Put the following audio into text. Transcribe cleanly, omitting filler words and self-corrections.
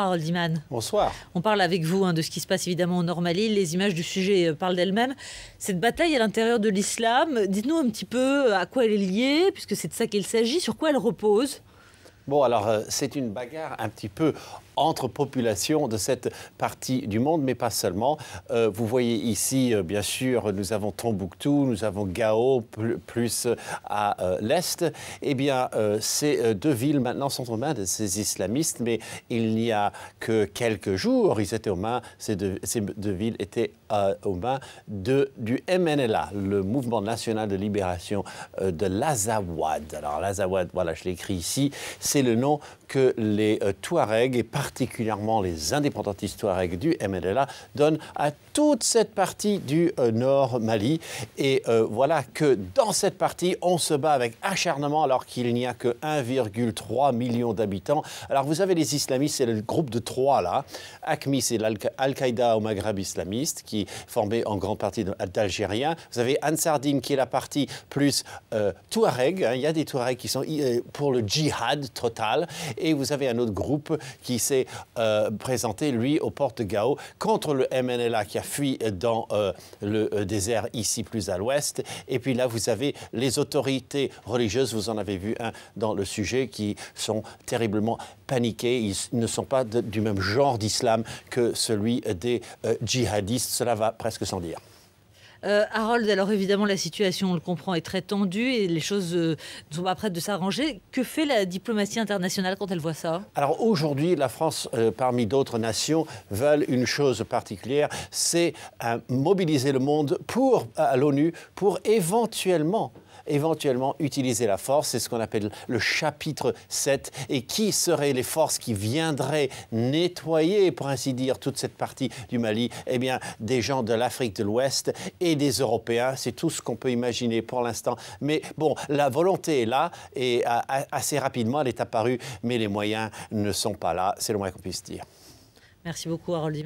Harold Iman. Bonsoir. On parle avec vous de ce qui se passe évidemment au Nord Mali. Les images du sujet parlent d'elles-mêmes. Cette bataille à l'intérieur de l'islam, dites-nous un petit peu à quoi elle est liée, puisque c'est de ça qu'il s'agit, sur quoi elle repose. Bon, alors, c'est une bagarre un petit peu entre populations de cette partie du monde, mais pas seulement. Vous voyez ici, bien sûr, nous avons Tombouctou, nous avons Gao, plus à l'est. Eh bien, ces deux villes maintenant sont aux mains de ces islamistes, mais il n'y a que quelques jours, ils étaient aux mains, ces deux villes étaient aux mains du MNLA, le Mouvement national de libération de l'Azawad. Alors, l'Azawad, voilà, je l'ai écrit ici, c'est le nom que les Touaregs, et particulièrement les indépendantistes Touaregs du MNLA, donnent à toute cette partie du nord Mali. Et voilà que dans cette partie, on se bat avec acharnement alors qu'il n'y a que 1,3 million d'habitants. Alors vous avez les islamistes, c'est le groupe de trois là. AQMI, c'est l'Al-Qaïda au Maghreb islamiste, qui est formé en grande partie d'Algériens. Vous avez Ansar Dine, qui est la partie plus Touareg. Il y a des Touaregs qui sont pour le djihad total. Et vous avez un autre groupe qui s'est présenté, lui, aux portes de Gao, contre le MNLA qui a fui dans le désert ici plus à l'ouest. Et puis là, vous avez les autorités religieuses, vous en avez vu un dans le sujet, qui sont terriblement paniqués. Ils ne sont pas du même genre d'islam que celui des djihadistes. Cela va presque sans dire. Harold, alors évidemment la situation, on le comprend, est très tendue et les choses ne sont pas prêtes de s'arranger. Que fait la diplomatie internationale quand elle voit ça? Alors aujourd'hui, la France, parmi d'autres nations, veulent une chose particulière, c'est mobiliser le monde à l'ONU pour éventuellement utiliser la force. C'est ce qu'on appelle le chapitre 7. Et qui seraient les forces qui viendraient nettoyer, pour ainsi dire, toute cette partie du Mali? Eh bien, des gens de l'Afrique de l'Ouest et des Européens. C'est tout ce qu'on peut imaginer pour l'instant. Mais bon, la volonté est là et assez rapidement, elle est apparue. Mais les moyens ne sont pas là. C'est le moins qu'on puisse dire. Merci beaucoup, Harold.